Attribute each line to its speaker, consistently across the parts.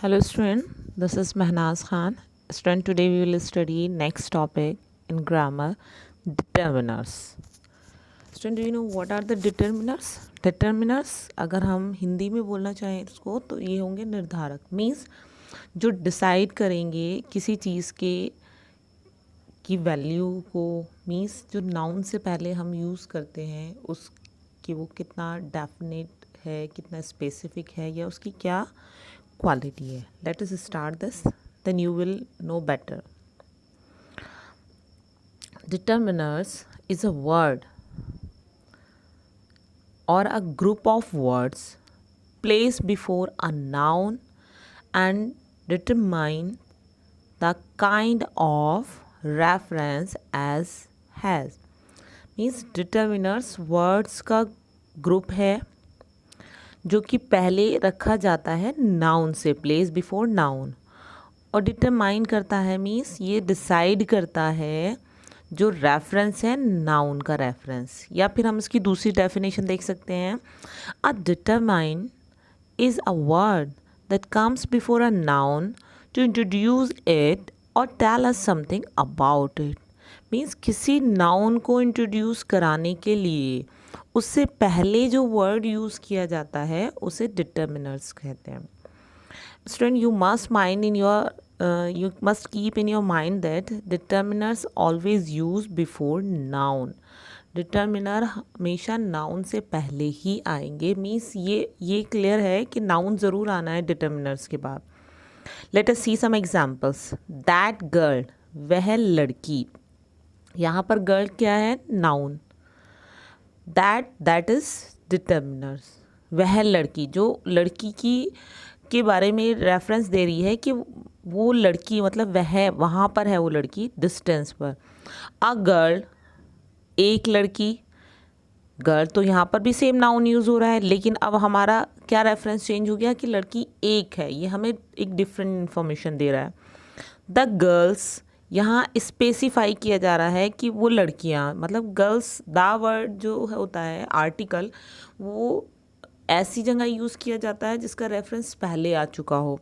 Speaker 1: Hello student, this is Mehnaz Khan. Student, today we will study next topic in grammar, determiners. Student, do you know what are the determiners? Determiners अगर हम हिंदी में बोलना चाहें इसको तो ये होंगे निर्धारक, मीन्स जो डिसाइड करेंगे किसी चीज़ के की वैल्यू को, मीन्स जो नाउन से पहले हम यूज़ करते हैं उसकी वो कितना डेफिनेट है, कितना स्पेसिफिक है या उसकी क्या क्वालिटी है. Let us start this, then you will know better. Determiners is a word or a group of words placed before a noun and determine the kind of reference as has. Means determiners words का group है जो कि पहले रखा जाता है noun से, place before noun, और डिटरमाइन करता है मीन्स ये डिसाइड करता है जो रेफरेंस है नाउन का रेफरेंस. या फिर हम इसकी दूसरी डेफिनेशन देख सकते हैं. A determine is a word that comes before a noun to introduce it और tell us something about it. Means किसी नाउन को इंट्रोड्यूस कराने के लिए उससे पहले जो वर्ड यूज़ किया जाता है उसे डिटर्मिनर्स कहते हैं. Student, you must keep in your mind that determiners always use before noun. Determiner हमेशा नाउन से पहले ही आएंगे. मीन्स ये क्लियर है कि नाउन ज़रूर आना है डिटर्मिनर्स के बाद. Let us see some examples. That girl, वह लड़की. यहाँ पर गर्ल क्या है? नाउन. That is determiners. वह लड़की, जो लड़की के बारे में रेफरेंस दे रही है कि वो लड़की, मतलब वह वहाँ पर है, वो लड़की डिस्टेंस पर. अ गर्ल, एक लड़की. गर्ल तो यहाँ पर भी सेम नाउन यूज़ हो रहा है, लेकिन अब हमारा क्या रेफरेंस चेंज हो गया कि लड़की एक है. ये हमें एक डिफरेंट इन्फॉर्मेशन दे रहा है. द गर्ल्स, यहाँ स्पेसिफाई किया जा रहा है कि वो लड़कियाँ, मतलब गर्ल्स, द वर्ड जो होता है आर्टिकल, वो ऐसी जगह यूज़ किया जाता है जिसका रेफरेंस पहले आ चुका हो.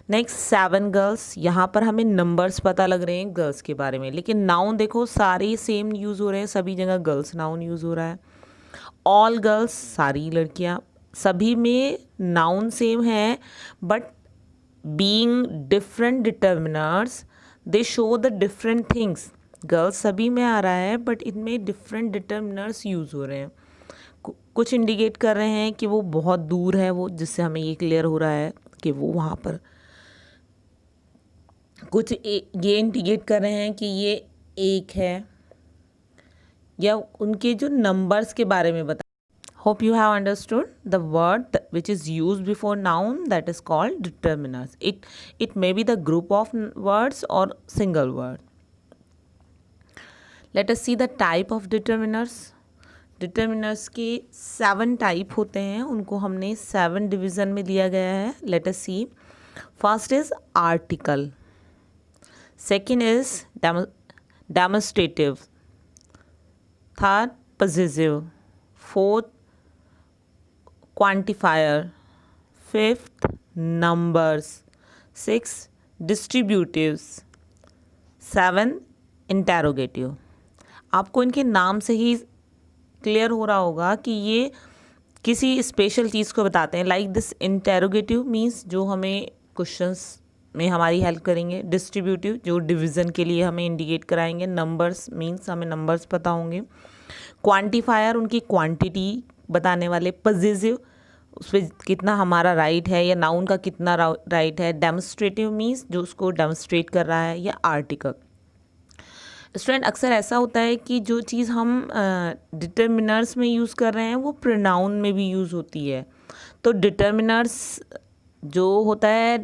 Speaker 1: Next, 7 girls. यहाँ पर हमें नंबर्स पता लग रहे हैं गर्ल्स के बारे में, लेकिन नाउन देखो सारे सेम यूज़ हो रहे हैं, सभी जगह गर्ल्स नाउन यूज़ हो रहा है. ऑल गर्ल्स, सारी लड़कियाँ. सभी में नाउन सेम है, but being different determiners they show the different things. Girls सभी में आ रहा है, बट इनमें डिफरेंट डिटर्मिनर्स यूज़ हो रहे हैं. कुछ इंडिकेट कर रहे हैं कि वो बहुत दूर है, वो, जिससे हमें ये क्लियर हो रहा है कि वो वहाँ पर. कुछ ये इंडिकेट कर रहे हैं कि ये एक है, या उनके जो नंबर्स के बारे में बता. Hope you have understood the word which is use before noun, that is called determiners. It may be the group of words और single word. Let us see the type of determiners. Determiners के 7 type होते हैं, उनको हमने 7 division में दिया गया है. Let us see. First is article. Second is demonstrative. Third, possessive. Fourth, quantifier. Fifth, numbers. Six, distributives. 7, interrogative. आपको इनके नाम से ही क्लियर हो रहा होगा कि ये किसी स्पेशल चीज़ को बताते हैं. लाइक दिस इंटेरोगेटिव मीन्स जो हमें क्वेश्चंस में हमारी हेल्प करेंगे. डिस्ट्रीब्यूटिव जो डिवीज़न के लिए हमें इंडिकेट कराएंगे. नंबर्स मीन्स हमें नंबर्स पता होंगे. क्वांटिफायर उनकी क्वांटिटी बताने वाले. पॉजिटिव उस पर कितना हमारा राइट है, या नाउन का कितना राइट है. डेमोस्ट्रेटिव मीन्स जो उसको डेमोस्ट्रेट कर रहा है, या आर्टिकल. स्टूडेंट, अक्सर ऐसा होता है कि जो चीज़ हम डिटर्मिनर्स में यूज़ कर रहे हैं वो प्रोनाउन में भी यूज़ होती है. तो डिटर्मिनर्स जो होता है,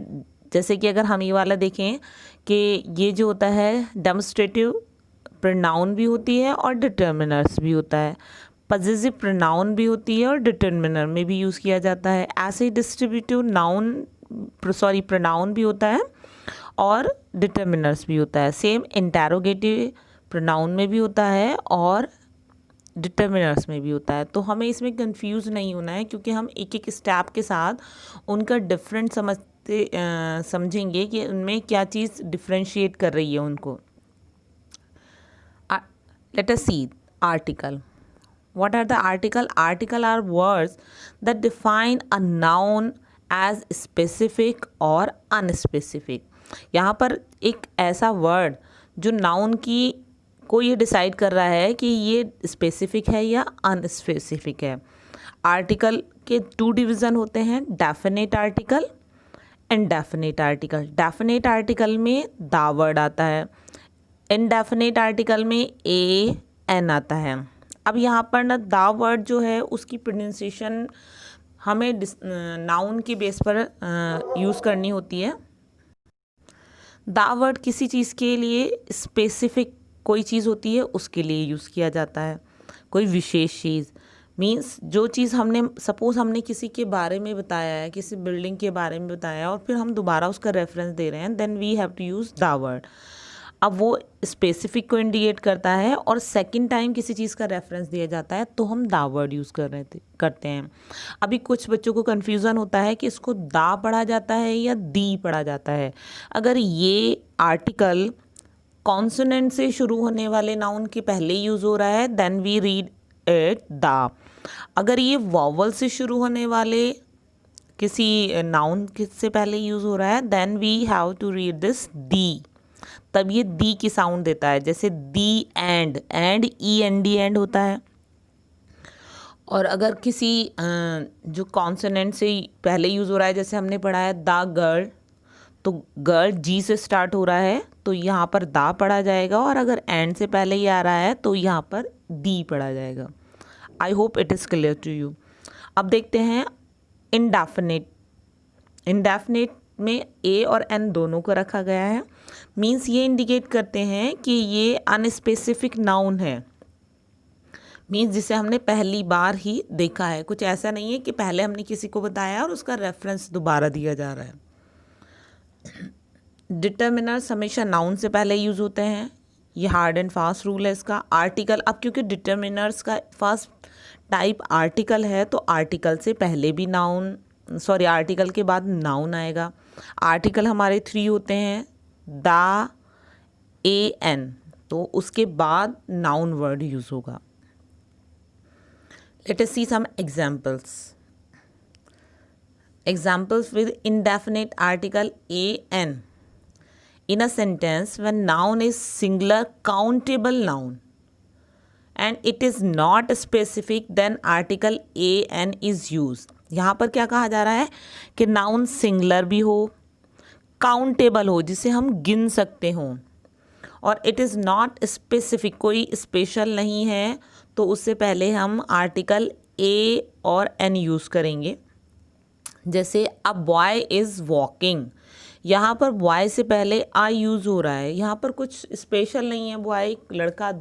Speaker 1: जैसे कि अगर हम ये वाला देखें कि ये जो होता है डेमोस्ट्रेटिव, प्रोनाउन भी होती है और डिटर्मिनर्स भी होता है. पॉजिटिव प्रोनाउन भी होती है और डिटर्मिनर में भी यूज़ किया जाता है. ऐसे ही डिस्ट्रीब्यूटिव प्रोनाउन भी होता है और डिटर्मिनर्स भी होता है. सेम इंटेरोगेटिव प्रोनाउन में भी होता है और डिटर्मिनर्स में भी होता है. तो हमें इसमें कंफ्यूज नहीं होना है, क्योंकि हम एक एक स्टेप के साथ उनका डिफरेंट समझेंगे कि उनमें क्या चीज़ डिफ्रेंशिएट कर रही है उनको. Let us see article. What are the article? Article are words that define a noun as specific or unspecific. यहाँ पर एक ऐसा वर्ड जो नाउन की को ये डिसाइड कर रहा है कि ये स्पेसिफिक है या अनस्पेसिफिक है. आर्टिकल के 2 डिवीज़न होते हैं, definite article, indefinite article. Definite article में द वर्ड आता है, इनडेफिनेट आर्टिकल में ए एन आता है. अब यहाँ पर ना द वर्ड जो है उसकी प्रोनाउंसिएशन हमें नाउन के बेस पर यूज़ करनी होती है. द वर्ड किसी चीज़ के लिए स्पेसिफिक कोई चीज़ होती है उसके लिए यूज़ किया जाता है, कोई विशेष चीज़. मीन्स जो चीज़ हमने सपोज़ हमने किसी के बारे में बताया है, किसी बिल्डिंग के बारे में बताया है और फिर हम दोबारा उसका रेफरेंस दे रहे हैं, then we have to use the word. अब वो स्पेसिफिक को इंडिकेट करता है और सेकंड टाइम किसी चीज़ का रेफरेंस दिया जाता है तो हम द वर्ड यूज़ करते हैं. अभी कुछ बच्चों को कन्फ्यूज़न होता है कि इसको दा पढ़ा जाता है या दी पढ़ा जाता है. अगर ये आर्टिकल कॉन्सोनेंट से शुरू होने वाले नाउन के पहले यूज़ हो रहा है देन वी रीड इट दा. अगर ये वॉवल से शुरू होने वाले किसी नाउन से पहले यूज़ हो रहा है then we have to read this the. तब ये दी की साउंड देता है. जैसे the end E N D end होता है. और अगर किसी जो कॉन्सोनेंट से पहले यूज़ हो रहा है, जैसे हमने पढ़ा है द गर्ल, तो गर्ल जी से स्टार्ट हो रहा है तो यहाँ पर दा पढ़ा जाएगा, और अगर एंड से पहले ही आ रहा है तो यहाँ पर दी पढ़ा जाएगा. I hope it is clear to you. अब देखते हैं इनडेफिनेट. इनडेफिनेट में ए और एन दोनों को रखा गया है. मीन्स ये इंडिकेट करते हैं कि ये अनस्पेसिफिक नाउन है. मीन्स जिसे हमने पहली बार ही देखा है. कुछ ऐसा नहीं है कि पहले हमने किसी को बताया और उसका रेफरेंस दोबारा दिया जा रहा है. डिटर्मिनर्स हमेशा नाउन से पहले यूज़ होते हैं. ये हार्ड एंड फास्ट रूल है इसका. आर्टिकल, अब क्योंकि डिटर्मिनर्स का फर्स्ट टाइप आर्टिकल है तो आर्टिकल से पहले भी आर्टिकल के बाद नाउन आएगा. आर्टिकल हमारे 3 होते हैं, द, ए, एन, तो उसके बाद नाउन वर्ड यूज़ होगा. Let us see some examples. Examples with indefinite article an in a sentence when noun is singular countable noun and it is not specific, then article an is used. यहाँ पर क्या कहा जा रहा है कि noun singular भी हो, काउंटेबल हो, जिसे हम गिन सकते हों, और इट इज़ नॉट स्पेसिफिक, कोई स्पेशल नहीं है, तो उससे पहले हम आर्टिकल ए और एन यूज़ करेंगे. जैसे अ बॉय इज़ वॉकिंग, यहाँ पर बॉय से पहले आ यूज़ हो रहा है. यहाँ पर कुछ स्पेशल नहीं है, बॉय लड़का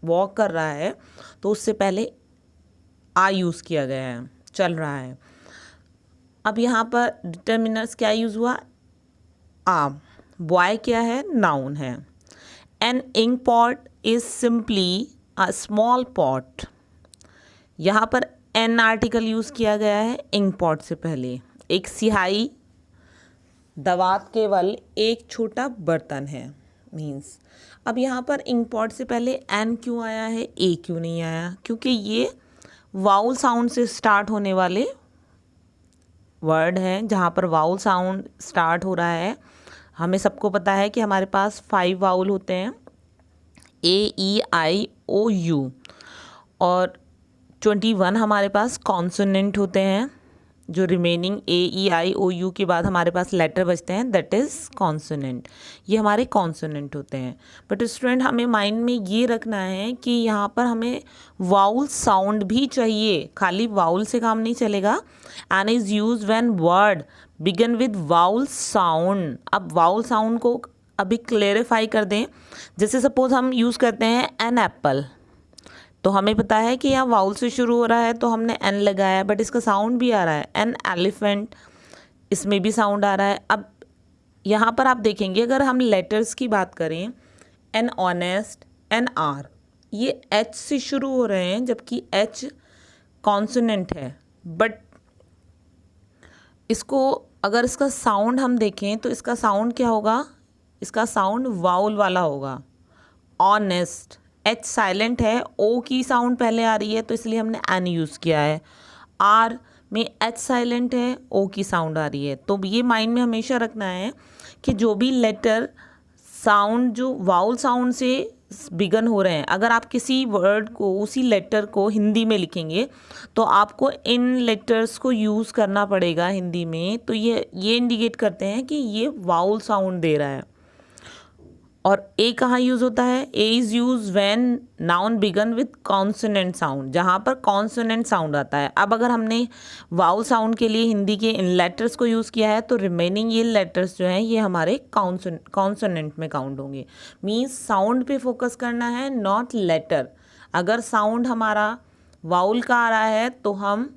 Speaker 1: वॉक कर रहा है तो उससे पहले आ यूज़ किया गया है, चल रहा है. अब यहाँ पर डिटर्मिनर्स क्या यूज़ हुआ, आ. बॉय क्या है, नाउन है. An ink pot is simply a small pot. यहाँ पर एन आर्टिकल यूज़ किया गया है इंक पॉट से पहले. एक सिहाई दवात केवल एक छोटा बर्तन है. मीन्स अब यहाँ पर इंक पॉट से पहले एन क्यों आया है, ए क्यों नहीं आया? क्योंकि ये वाउल साउंड से स्टार्ट होने वाले वर्ड हैं. जहाँ पर वाउल साउंड स्टार्ट हो रहा है, हमें सबको पता है कि हमारे पास 5 वाउल होते हैं, ए, ई, आई, ओ, यू, और 21 हमारे पास कॉन्सोनेंट होते हैं. जो remaining A, E, I, O, you के बाद हमारे पास लेटर बचते हैं, दैट इज़ कॉन्सोनेंट. ये हमारे कॉन्सोनेंट होते हैं. बट स्टूडेंट, हमें माइंड में ये रखना है कि यहाँ पर हमें वाउल साउंड भी चाहिए, खाली वाउल से काम नहीं चलेगा. An is use when word begin with vowel sound. अब वाउल साउंड को अभी क्लेरिफाई कर दें. जैसे सपोज हम यूज़ करते हैं एन एप्पल, तो हमें पता है कि यहाँ वाउल से शुरू हो रहा है तो हमने एन लगाया, बट इसका साउंड भी आ रहा है. एन एलिफेंट, इसमें भी साउंड आ रहा है. अब यहाँ पर आप देखेंगे, अगर हम लेटर्स की बात करें, एन ऑनेस्ट, एन आर, ये एच से शुरू हो रहे हैं, जबकि एच कॉन्सोनेंट है. बट इसको अगर इसका साउंड हम देखें तो इसका साउंड क्या होगा, इसका साउंड वाउल वाला होगा, ऑनेस्ट। एच साइलेंट है, ओ की साउंड पहले आ रही है तो इसलिए हमने एन यूज़ किया है। आर में एच साइलेंट है, ओ की साउंड आ रही है। तो ये माइंड में हमेशा रखना है कि जो भी लेटर साउंड जो वाउल साउंड से बिगन हो रहे हैं, अगर आप किसी वर्ड को, उसी लेटर को हिंदी में लिखेंगे तो आपको इन लेटर्स को यूज़ करना पड़ेगा हिंदी में। तो ये इंडिकेट करते हैं कि ये वाउल साउंड दे रहा है। और ए कहाँ यूज़ होता है, a is use when noun began with consonant sound, जहाँ पर कॉन्सोनेंट साउंड आता है। अब अगर हमने वाउल साउंड के लिए हिंदी के इन लेटर्स को यूज़ किया है तो रिमेनिंग ये लेटर्स जो हैं ये हमारे कॉन्सोनेंट में काउंट होंगे। मीन्स साउंड पे फोकस करना है, नॉट लेटर। अगर साउंड हमारा वाउल का आ रहा है तो हम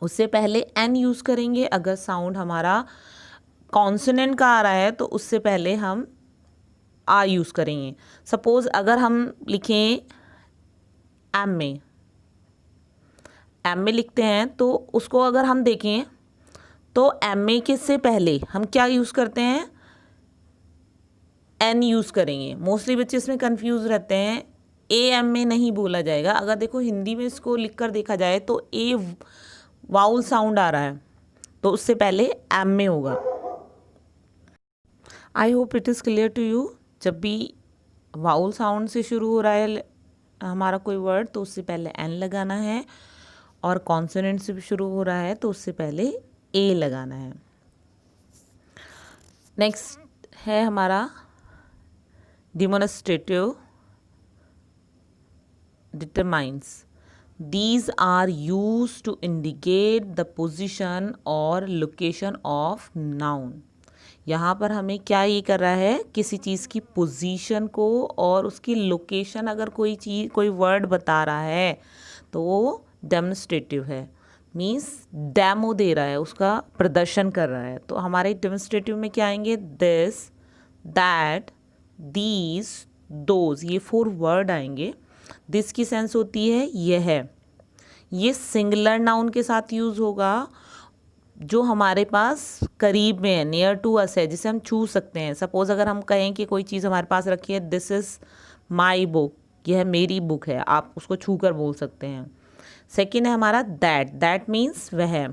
Speaker 1: उससे पहले एन यूज़ करेंगे, अगर साउंड हमारा कॉन्सोनेंट का आ रहा है तो उससे पहले हम आ यूज़ करेंगे। सपोज़ अगर हम लिखें एम में लिखते हैं तो उसको अगर हम देखें तो एम ए के से पहले हम क्या यूज़ करते हैं, एन यूज़ करेंगे। मोस्टली बच्चे इसमें कंफ्यूज रहते हैं, ए एम में नहीं बोला जाएगा। अगर देखो हिंदी में इसको लिख कर देखा जाए तो ए वाउल साउंड आ रहा है तो उससे पहले एम में होगा। I hope it is clear to you. जब भी वाउल साउंड से शुरू हो रहा है हमारा कोई वर्ड तो उससे पहले एन लगाना है, और कॉन्सोनेंट से भी शुरू हो रहा है तो उससे पहले ए लगाना है। नेक्स्ट है हमारा demonstrative determines. These are used to indicate the position और location of noun। यहाँ पर हमें क्या ये कर रहा है, किसी चीज़ की पोजीशन को और उसकी लोकेशन, अगर कोई चीज़ कोई वर्ड बता रहा है तो वो डेमोन्स्ट्रेटिव है। मीन्स डेमो दे रहा है, उसका प्रदर्शन कर रहा है। तो हमारे डेमोन्स्ट्रेटिव में क्या आएंगे, दिस, दैट, दीज, दोज, ये 4 वर्ड आएंगे। दिस की सेंस होती है यह, ये सिंगुलर नाउन के साथ यूज़ होगा जो हमारे पास करीब में है, नियर टू अस है, जिसे हम छू सकते हैं। सपोज़ अगर हम कहें कि कोई चीज़ हमारे पास रखी है, दिस इज़ माई बुक, यह मेरी बुक है, आप उसको छू कर बोल सकते हैं। सेकेंड है हमारा दैट, दैट मीन्स वह,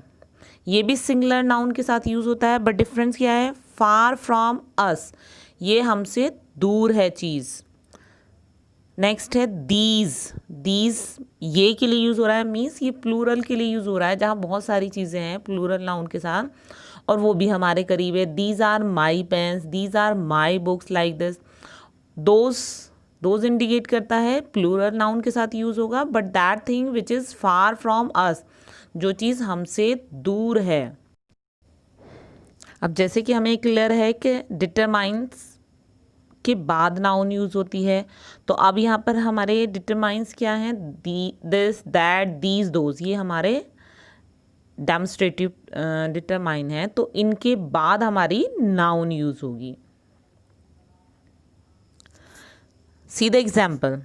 Speaker 1: ये भी सिंगुलर नाउन के साथ यूज़ होता है, बट डिफरेंस क्या है, फार फ्रॉम अस, ये हमसे दूर है चीज़। नेक्स्ट है दीज, दीज ये के लिए यूज़ हो रहा है, मीन्स ये प्लूरल के लिए यूज़ हो रहा है, जहाँ बहुत सारी चीज़ें हैं प्लूरल नाउन के साथ, और वो भी हमारे करीब है। These are my pens, these are my books, like this. Those, those indicate करता है प्लूरल नाउन के साथ यूज़ होगा, but that thing which is far from us, जो चीज़ हमसे दूर है। अब जैसे कि हमें क्लियर है कि डिटरमाइंस के बाद नाउन यूज़ होती है, तो अब यहाँ पर हमारे डिटरमाइंस क्या हैं, दिस, दैट, दीज, दोज, ये हमारे डेमोन्स्ट्रेटिव डिटरमाइन है। तो इनके बाद हमारी नाउन यूज़ होगी। सी the example,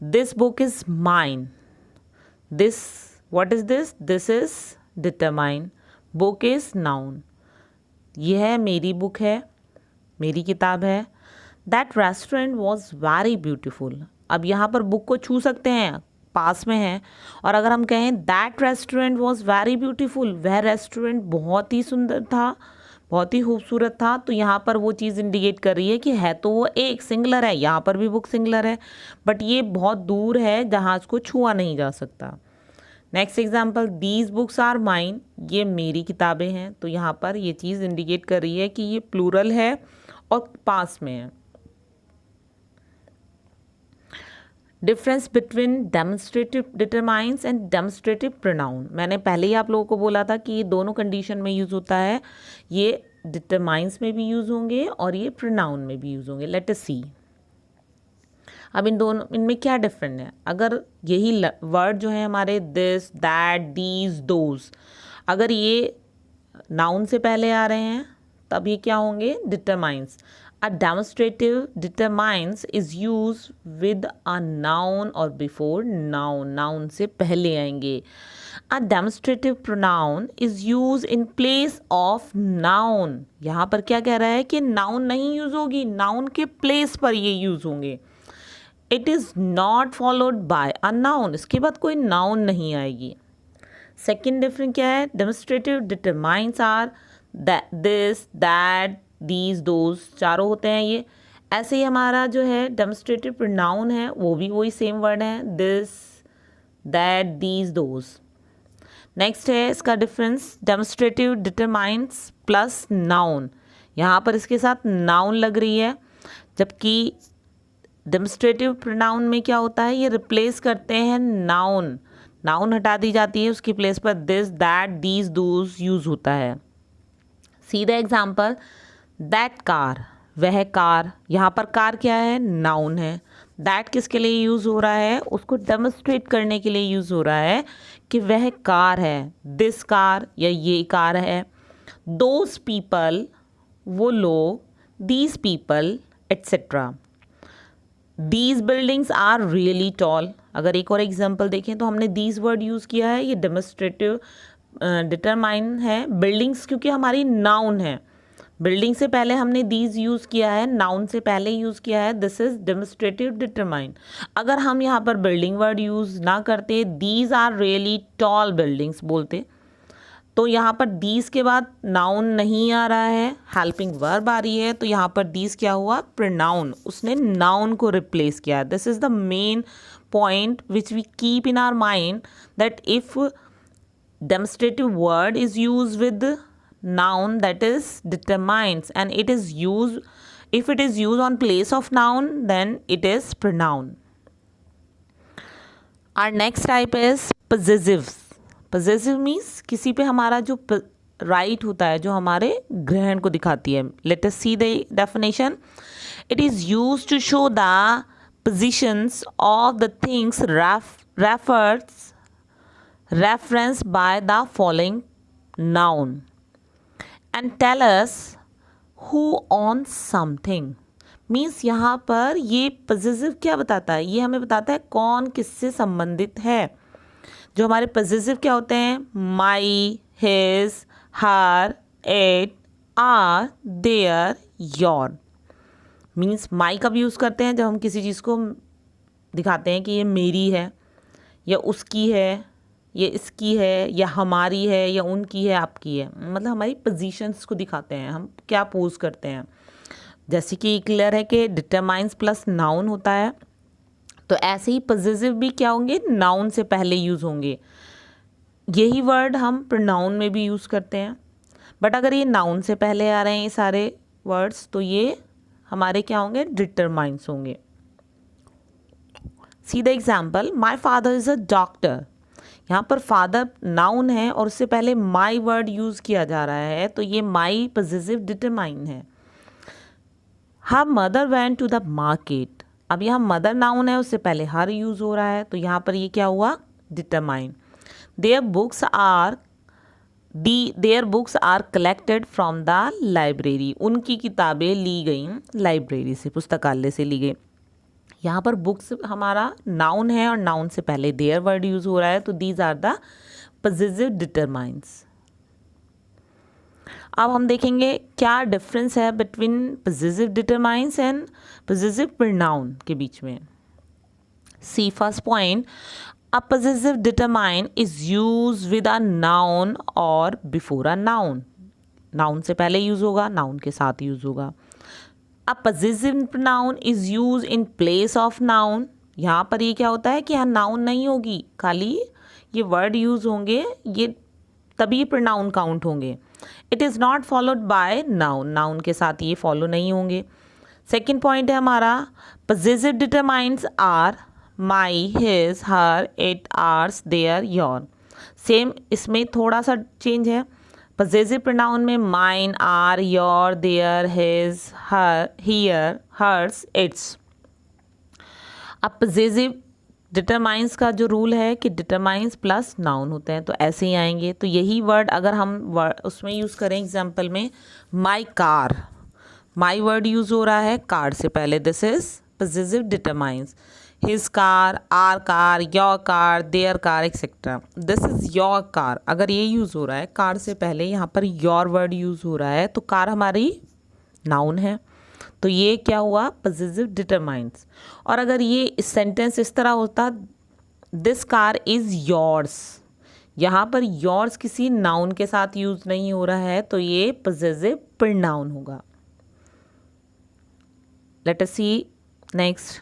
Speaker 1: this book is mine, this, what is this, this is determine, book is noun, यह मेरी बुक है, मेरी किताब है। That restaurant was very beautiful, अब यहाँ पर बुक को छू सकते हैं, पास में है, और अगर हम कहें that restaurant was very beautiful, वह रेस्टोरेंट बहुत ही सुंदर था, बहुत ही खूबसूरत था, तो यहाँ पर वो चीज़ इंडिकेट कर रही है कि है तो वो एक सिंगुलर है, यहाँ पर भी बुक सिंगुलर है, बट ये बहुत दूर है जहाँ इसको छुआ नहीं जा सकता। Next example, these books are mine, ये मेरी किताबें हैं, तो यहाँ पर ये चीज़ इंडिकेट कर रही है कि ये प्लूरल है और पास में है। Difference between demonstrative determines and demonstrative pronoun, मैंने पहले ही आप लोगों को बोला था कि ये दोनों कंडीशन में यूज़ होता है, ये डिटरमाइंस में भी यूज़ होंगे और ये प्रोनाउन में भी यूज़ होंगे। लेट अस सी, अब इन दोनों, इनमें क्या डिफरेंट है। अगर यही वर्ड जो है हमारे दिस, दैट, दीज, दोज, अगर ये नाउन से पहले आ रहे हैं तब ये क्या होंगे, determines. A demonstrative determines is used with a noun or before noun. Noun से पहले आएंगे. A demonstrative pronoun is used in place of noun. यहाँ पर क्या कह रहा है कि noun नहीं यूज होगी, noun के place पर ये यूज होंगे. It is not followed by a noun. इसके बाद कोई noun नहीं आएगी. सेकेंड डिफरेंस क्या है? Demonstrative determines are that, this, that, these, those, चारों होते हैं ये. ऐसे ही हमारा जो है डेमोन्स्ट्रेटिव प्रोनाउन है वो भी वही सेम वर्ड है, this, that, these, those. Next है इसका difference, demonstrative determines plus noun. यहाँ पर इसके साथ नाउन लग रही है, जबकि डेमोन्स्ट्रेटिव प्रोनाउन में क्या होता है, ये रिप्लेस करते हैं नाउन. नाउन हटा दी जाती है, उसकी प्लेस पर this, that, these, those use होता है. सी द एग्जाम्पल, दैट कार, वह कार. यहाँ पर कार क्या है? नाउन है. दैट किसके लिए यूज़ हो रहा है? उसको डेमोन्स्ट्रेट करने के लिए यूज़ हो रहा है कि वह कार है. दिस कार या ये कार है. दोज पीपल, वो लोग. These people, etcetera. These buildings are really tall. अगर एक और एग्जाम्पल देखें तो हमने दीज वर्ड यूज़ किया है, ये डेमोन्स्ट्रेटिव डिटरमाइन है. बिल्डिंग्स क्योंकि हमारी नाउन है, बिल्डिंग से पहले हमने दीज यूज़ किया है, नाउन से पहले यूज़ किया है, दिस इज डेमोन्स्ट्रेटिव डिटरमाइन. अगर हम यहाँ पर बिल्डिंग वर्ड यूज़ ना करते, these are really tall buildings बोलते, तो यहाँ पर दीज के बाद नाउन नहीं आ रहा है, हेल्पिंग वर्ब आ रही है, तो यहाँ पर दीज क्या हुआ? प्रोनाउन. उसने नाउन को रिप्लेस किया. This is the main point which we keep in our mind, that if demonstrative word is used with noun, that is determines, and it is used, if it is used on place of noun, then it is pronoun. Our next type is possessive. Possessive means किसी पे हमारा जो right होता है, जो हमारे ग्रहण को दिखाती है. Let us see the definition. It is used to show the positions of the things referenced by the following noun and tell us who owns something. Means यहाँ पर ये पजेसिव क्या बताता है? ये हमें बताता है कौन किससे संबंधित है. जो हमारे पजेसिव क्या होते हैं? My, his, her, it, our, their, your. Means my कब यूज़ करते हैं? जब हम किसी चीज़ को दिखाते हैं कि ये मेरी है या उसकी है, ये इसकी है या हमारी है या उनकी है, आपकी है. मतलब हमारी पोजीशंस को दिखाते हैं, हम क्या पोज करते हैं. जैसे कि क्लियर है कि डिटरमाइंस प्लस नाउन होता है, तो ऐसे ही पजेसिव भी क्या होंगे? नाउन से पहले यूज़ होंगे. यही वर्ड हम प्रोनाउन में भी यूज़ करते हैं, बट अगर ये नाउन से पहले आ रहे हैं ये सारे वर्ड्स, तो ये हमारे क्या होंगे? डिटरमाइंस होंगे. सी the example, my father is a doctor. यहाँ पर फादर नाउन है और उससे पहले माई वर्ड यूज़ किया जा रहा है, तो ये माई पजेसिव डिटरमाइन है. Her mother went to the market. अब यहाँ मदर नाउन है, उससे पहले हर यूज़ हो रहा है, तो यहाँ पर ये क्या हुआ? Determine. Their books are collected from the library. उनकी किताबें ली गई लाइब्रेरी से, पुस्तकालय से ली गई. यहाँ पर बुक्स हमारा नाउन है और नाउन से पहले देयर वर्ड यूज हो रहा है, तो these are the possessive determines. अब हम देखेंगे क्या डिफरेंस है between possessive determines and possessive pronoun के बीच में. See first point, a possessive determine is used with a noun or before a noun. Noun से पहले यूज होगा, नाउन के साथ यूज होगा. A possessive pronoun is used in place of noun. यहाँ पर ये क्या होता है कि यहाँ नाउन नहीं होगी, खाली ये वर्ड यूज होंगे, ये तभी प्रोनाउन काउंट होंगे. It is not followed by noun. Noun के साथ ये फॉलो नहीं होंगे. सेकेंड पॉइंट है हमारा, possessive determines are my, his, her, it, ours, their, your. Same इसमें थोड़ा सा चेंज है. पजेसिव प्रोनाउन में mine, our, your, their, his, her, here, hers, its. अब पजेसिव डिटरमाइंस का जो रूल है कि डिटरमाइंस प्लस नाउन होते हैं, तो ऐसे ही आएंगे. तो यही वर्ड अगर हम उसमें यूज़ करें एग्जाम्पल में, my car, my word use हो रहा है कार से पहले, this is possessive determines his car, our car, your car, their car etc. This is your car, अगर ये यूज हो रहा है कार से पहले, यहाँ पर your वर्ड यूज हो रहा है तो कार हमारी नाउन है, तो ये क्या हुआ, possessive determines. और अगर ये सेंटेंस इस तरह होता, दिस कार इज योर्स, यहाँ पर योर्स किसी नाउन के साथ यूज नहीं हो रहा है, तो ये possessive pronoun होगा. Let us see next.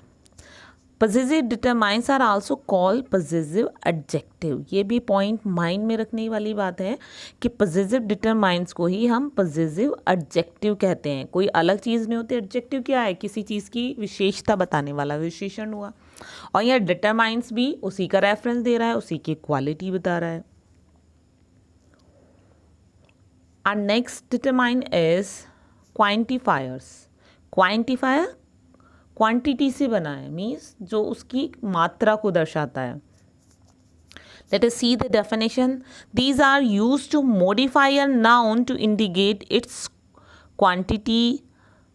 Speaker 1: Possessive determinants are also called possessive adjective. ये भी पॉइंट माइंड में रखने वाली बात है कि possessive determinants को ही हम possessive adjective कहते हैं, कोई अलग चीज़ नहीं होती. adjective क्या है, किसी चीज़ की विशेषता बताने वाला विशेषण हुआ, और यह determinants भी उसी का रेफरेंस दे रहा है, उसी की क्वालिटी बता रहा है. Our next determinant is quantifiers. Quantifier quantity से बना है, मीन्स जो उसकी मात्रा को दर्शाता है. Let us see the definition. These are used to modify a noun to indicate its quantity.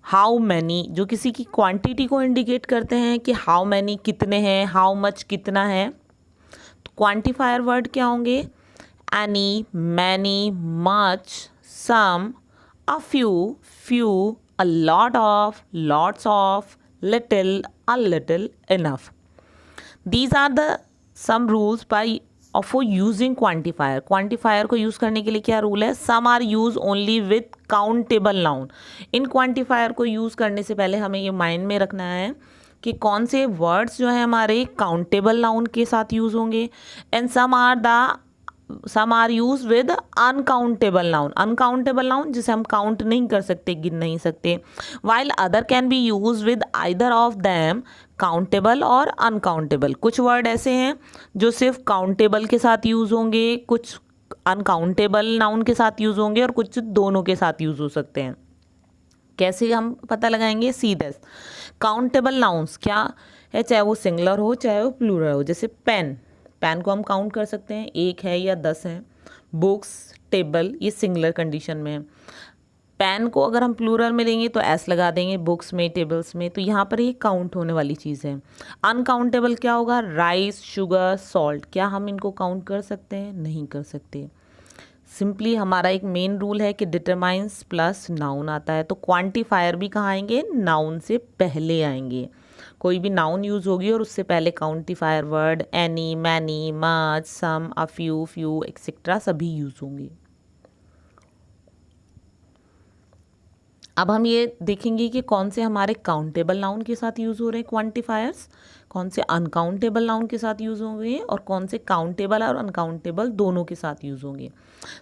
Speaker 1: How many, जो किसी की क्वांटिटी को इंडिकेट करते हैं कि हाउ मैनी कितने हैं, हाउ मच कितना है. तो क्वांटिफायर वर्ड क्या होंगे, any, many, much, some, a few, few, a lot of, lots of, little, a little, enough. These are the some rules by for using quantifier. Quantifier को use करने के लिए क्या रूल है, some are used only with countable noun. In quantifier को use करने से पहले हमें ये माइंड में रखना है कि कौन से वर्ड्स जो है हमारे काउंटेबल नाउन के साथ यूज़ होंगे, and some are used with uncountable noun. Uncountable noun जिसे हम काउंट नहीं कर सकते, गिन नहीं सकते, while other can be used with either of them, countable और uncountable. कुछ वर्ड ऐसे हैं जो सिर्फ काउंटेबल के साथ यूज़ होंगे, कुछ अनकाउंटेबल नाउन के साथ यूज़ होंगे, और कुछ दोनों के साथ यूज़ हो सकते हैं. कैसे हम पता लगाएंगे, सीधे काउंटेबल नाउन्स क्या है, चाहे वो सिंगुलर हो चाहे वो प्लूरल हो. जैसे पेन, पेन को हम काउंट कर सकते हैं, 1 है या 10 है. बुक्स, टेबल, ये सिंगुलर कंडीशन में है. पेन को अगर हम प्लूरल में लेंगे तो एस लगा देंगे, बुक्स में, टेबल्स में, तो यहाँ पर ये काउंट होने वाली चीज़ है. अनकाउंटेबल क्या होगा, राइस, शुगर, सॉल्ट, क्या हम इनको काउंट कर सकते हैं, नहीं कर सकते. सिंपली हमारा एक मेन रूल है कि डिटरमाइंस प्लस नाउन आता है, तो क्वांटिफायर भी कहाँ आएंगे, नाउन से पहले आएंगे. कोई भी नाउन यूज होगी और उससे पहले quantifier word any, many, much, some, a few, few etcetera सभी यूज होंगे. अब हम ये देखेंगे कि कौन से हमारे काउंटेबल नाउन के साथ यूज़ हो रहे हैं क्वांटिफायर्स, कौन से अनकाउंटेबल नाउन के साथ यूज़ होंगे, और कौन से काउंटेबल और अनकाउंटेबल दोनों के साथ यूज़ होंगे.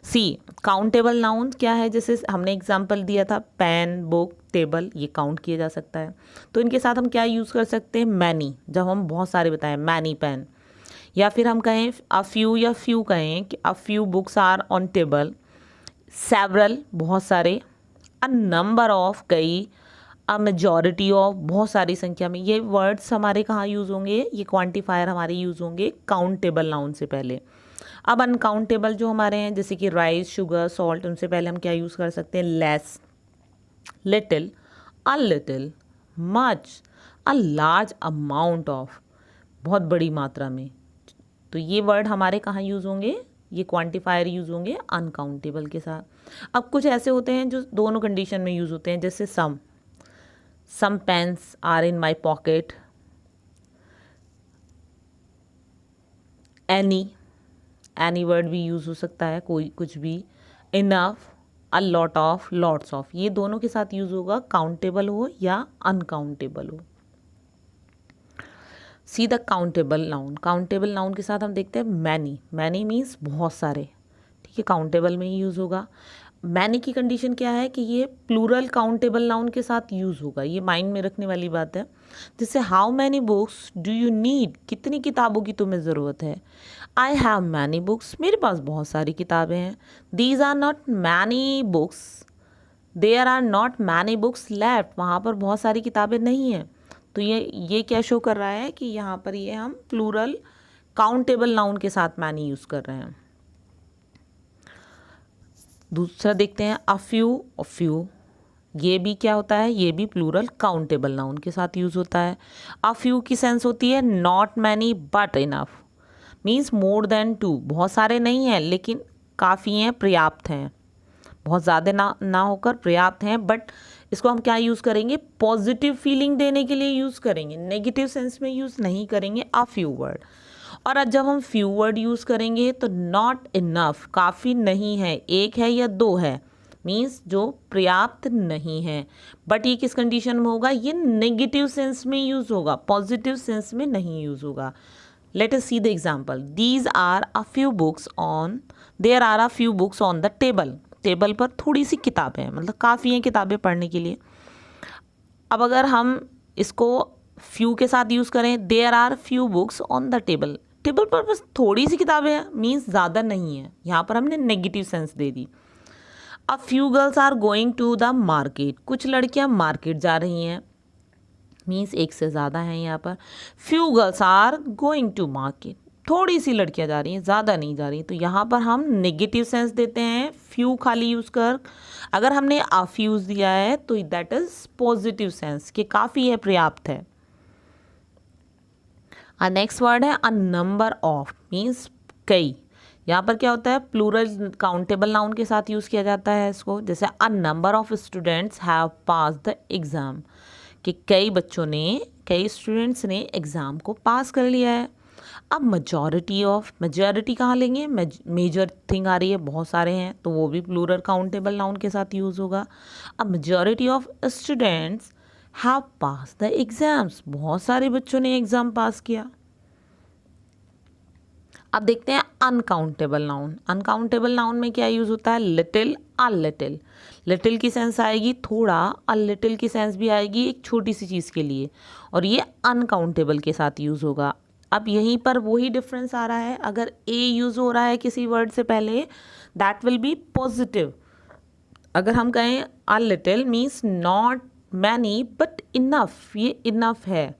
Speaker 1: सी, काउंटेबल नाउन क्या है, जैसे हमने एग्जांपल दिया था पेन, बुक, टेबल, ये काउंट किया जा सकता है. तो इनके साथ हम क्या यूज़ कर सकते हैं, मैनी, जब हम बहुत सारे बताएं, मैनी पेन. या फिर हम कहें अ फ्यू, या फ्यू कहें कि a few books are on table. Several, बहुत सारे. अ नंबर ऑफ, कई. अ मेजॉरिटी ऑफ, बहुत सारी संख्या में. ये वर्ड्स हमारे कहाँ यूज़ होंगे, ये क्वांटिफायर हमारे यूज़ होंगे काउंटेबल नाउन से पहले. अब अनकाउंटेबल जो हमारे हैं, जैसे कि राइस, शुगर, सॉल्ट, उनसे पहले हम क्या यूज़ कर सकते हैं, less, little, a little, much, a large amount of, बहुत बड़ी मात्रा में. तो ये वर्ड हमारे कहाँ यूज़ होंगे, ये क्वांटिफायर यूज़ होंगे अनकाउंटेबल के साथ. अब कुछ ऐसे होते हैं जो दोनों कंडीशन में यूज़ होते हैं, जैसे some pens are in my pocket. Any word भी यूज़ हो सकता है, कोई कुछ भी. Enough, a lot of, lots of, ये दोनों के साथ यूज़ होगा, काउंटेबल हो या अनकाउंटेबल हो. See the countable noun. Countable noun के साथ हम देखते हैं मैनी. मैनी मीन्स बहुत सारे, ठीक है, काउंटेबल में ही यूज़ होगा. मैनी की कंडीशन क्या है कि ये प्लूरल काउंटेबल नाउन के साथ यूज़ होगा, ये माइंड में रखने वाली बात है. जैसे how many books do you need, कितनी किताबों की तुम्हें ज़रूरत है. आई हैव मैनी बुक्स, मेरे पास बहुत सारी किताबें हैं. These are not many books, there are not many books left, वहाँ पर बहुत सारी किताबें नहीं हैं. तो ये क्या शो कर रहा है कि यहाँ पर ये हम प्लूरल काउंटेबल नाउन के साथ मैनी यूज़ कर रहे हैं. दूसरा देखते हैं अ फ्यू, ये भी क्या होता है, ये भी प्लूरल काउंटेबल नाउन के साथ यूज़ होता है। अ फ्यू की सेंस होती है not many but enough, means more than two, बहुत सारे नहीं हैं लेकिन काफ़ी हैं, पर्याप्त हैं, बहुत ज़्यादा ना होकर पर्याप्त हैं। बट इसको हम क्या यूज़ करेंगे, पॉजिटिव फीलिंग देने के लिए यूज़ करेंगे, नेगेटिव सेंस में यूज़ नहीं करेंगे अ फ्यू वर्ड। और जब हम फ्यू वर्ड यूज़ करेंगे तो नॉट इनफ, काफ़ी नहीं है, एक है या दो है, मीन्स जो पर्याप्त नहीं है। बट ये किस कंडीशन में होगा, ये नेगेटिव सेंस में यूज़ होगा, पॉजिटिव सेंस में नहीं यूज़ होगा। Let us see the example, these are a few books on, there are a few books on the table, table पर थोड़ी सी किताबें हैं, मतलब काफ़ी हैं किताबें पढ़ने के लिए। अब अगर हम इसको फ्यू के साथ यूज़ करें, there are few books on the table, table पर बस थोड़ी सी किताबें हैं, मीन्स ज़्यादा नहीं है, यहाँ पर हमने नेगेटिव सेंस दे दी। अब few girls are going to the market, कुछ लड़कियाँ मार्केट जा रही हैं, मीन्स एक से ज़्यादा हैं यहाँ पर। Few girls are going to market, थोड़ी सी लड़कियाँ जा रही हैं, ज़्यादा नहीं जा रही, तो यहाँ पर हम नेगेटिव सेंस देते हैं फ्यू खाली यूज़ कर। अगर हमने अ फ्यूज दिया है तो दैट इज़ पॉजिटिव सेंस, कि काफ़ी है, पर्याप्त है। नेक्स्ट वर्ड है अ नंबर ऑफ, मीन्स कई। यहाँ पर क्या होता है, प्लूरल काउंटेबल नाउन के साथ यूज़ किया जाता है इसको, जैसे a number of students have pass the exam, कि कई बच्चों ने, कई स्टूडेंट्स ने एग्ज़ाम को पास कर लिया है। अब मेजॉरिटी ऑफ, मेजॉरिटी कहाँ लेंगे, मेजर थिंग आ रही है, बहुत सारे हैं, तो वो भी प्लूरल काउंटेबल नाउन के साथ यूज़ होगा। अब majority of students have pass the exams, बहुत सारे बच्चों ने एग्ज़ाम पास किया। अब देखते हैं अनकाउंटेबल नाउन। अनकाउंटेबल नाउन में क्या यूज़ होता है, लिटिल, अ लिटिल। लिटिल की सेंस आएगी थोड़ा, अ लिटिल की सेंस भी आएगी एक छोटी सी चीज़ के लिए, और ये अनकाउंटेबल के साथ यूज़ होगा। अब यहीं पर वही डिफरेंस आ रहा है, अगर ए यूज़ हो रहा है किसी वर्ड से पहले, दैट विल बी पॉजिटिव। अगर हम कहें a little means not many but enough, ये इनफ है,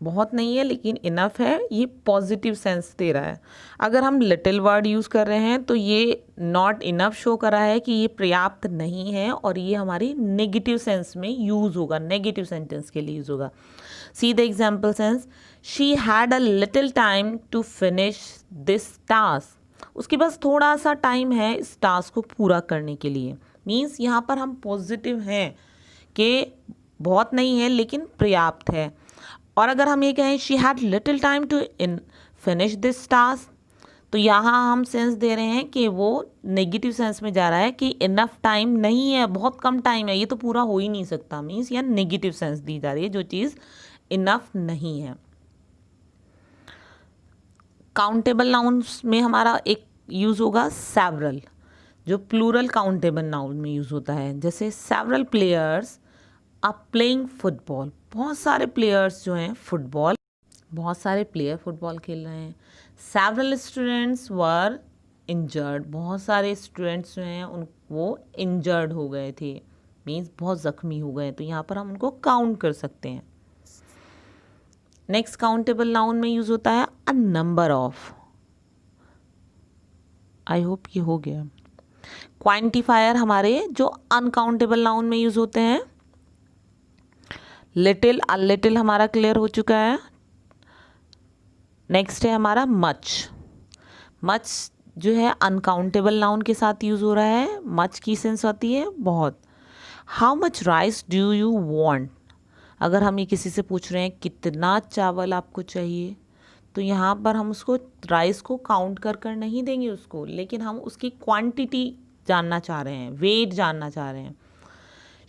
Speaker 1: बहुत नहीं है लेकिन इनफ है, ये पॉजिटिव सेंस दे रहा है। अगर हम लिटिल वर्ड यूज़ कर रहे हैं तो ये नॉट इनफ शो कर रहा है कि ये पर्याप्त नहीं है, और ये हमारी नेगेटिव सेंस में यूज़ होगा, नेगेटिव सेंटेंस के लिए यूज़ होगा। See the example sense, she had a little time to finish this task, उसके पास थोड़ा सा टाइम है इस टास्क को पूरा करने के लिए, मीन्स यहाँ पर हम पॉजिटिव हैं कि बहुत नहीं है लेकिन पर्याप्त है। और अगर हम ये कहें she had little time to finish this task, तो यहाँ हम सेंस दे रहे हैं कि वो नेगेटिव सेंस में जा रहा है कि इनफ टाइम नहीं है, बहुत कम टाइम है, ये तो पूरा हो ही नहीं सकता, मीन्स यहाँ नेगेटिव सेंस दी जा रही है, जो चीज़ इनफ नहीं है। काउंटेबल नाउन्स में हमारा एक यूज़ होगा सेवरल, जो प्लूरल काउंटेबल नाउन में यूज़ होता है, जैसे several players are playing football, बहुत सारे प्लेयर्स जो हैं फुटबॉल, बहुत सारे प्लेयर फुटबॉल खेल रहे हैं। सेवरल स्टूडेंट्स वर इंजर्ड, बहुत सारे स्टूडेंट्स जो हैं वो इंजर्ड हो गए थे, मीन्स बहुत ज़ख्मी हो गए, तो यहाँ पर हम उनको काउंट कर सकते हैं। नेक्स्ट काउंटेबल नाउन में यूज़ होता है a number of, I hope ये हो गया। क्वांटिफायर हमारे जो अनकाउंटेबल नाउन में यूज़ होते हैं, लिटिल, अ लिटिल हमारा क्लियर हो चुका है। नेक्स्ट है हमारा मच। मच जो है अनकाउंटेबल नाउन के साथ यूज़ हो रहा है, मच की सेंस आती है बहुत। How much rice do you want, अगर हम ये किसी से पूछ रहे हैं कितना चावल आपको चाहिए, तो यहाँ पर हम उसको राइस को काउंट कर कर नहीं देंगे उसको, लेकिन हम उसकी क्वांटिटी जानना चाह रहे हैं, वेट जानना चाह रहे हैं।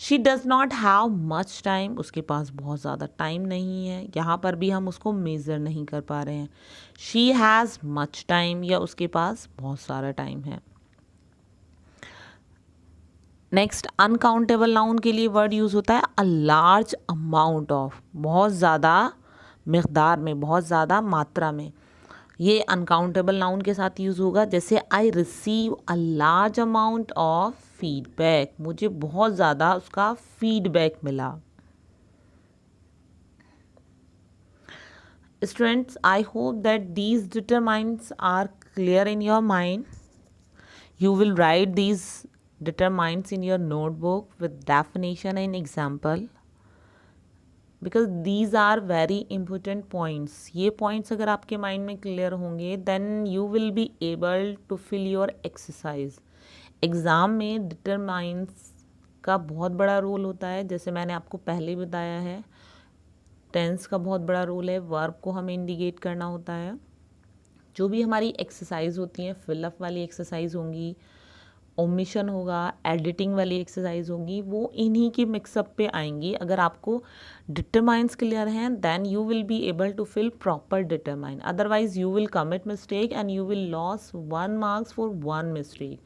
Speaker 1: She does not have much time, उसके पास बहुत ज़्यादा टाइम नहीं है, यहाँ पर भी हम उसको मेज़र नहीं कर पा रहे हैं। शी हैज़ मच टाइम, या उसके पास बहुत सारा टाइम है। नेक्स्ट अनकाउंटेबल नाउन के लिए वर्ड यूज़ होता है अ लार्ज अमाउंट ऑफ, बहुत ज़्यादा मिक़दार में, बहुत ज़्यादा मात्रा में, ये अनकाउंटेबल नाउन के साथ यूज़ होगा, जैसे I receive a large amount of feedback, मुझे बहुत ज़्यादा उसका फीडबैक मिला। Students, I hope that these determines are clear in your mind. You will write these determines in your notebook with definition and example, because these are very important points. ये points अगर आपके mind में clear होंगे then you will be able to fill your exercise. Exam में determines का बहुत बड़ा role होता है, जैसे मैंने आपको पहले बताया है. टेंस का बहुत बड़ा रोल है, वर्ब को हमें इंडिकेट करना होता है. जो भी हमारी एक्सरसाइज होती हैं, फिलअप वाली एक्सरसाइज होंगी, ओमिशन होगा, एडिटिंग वाली एक्सरसाइज होगी, वो इन्हीं के मिक्सअप पे आएंगी. अगर आपको डिटरमाइंस क्लियर हैं then you will be able to fill proper determine. Otherwise you will commit mistake and you will loss 1 marks for 1 mistake.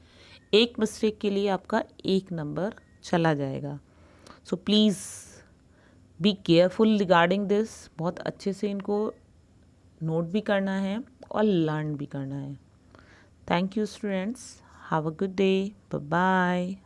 Speaker 1: एक मिस्टेक के लिए आपका 1 नंबर चला जाएगा. So please be careful regarding this. बहुत अच्छे से इनको नोट भी करना है और लर्न भी करना है. Thank you students. Have a good day. Bye-bye.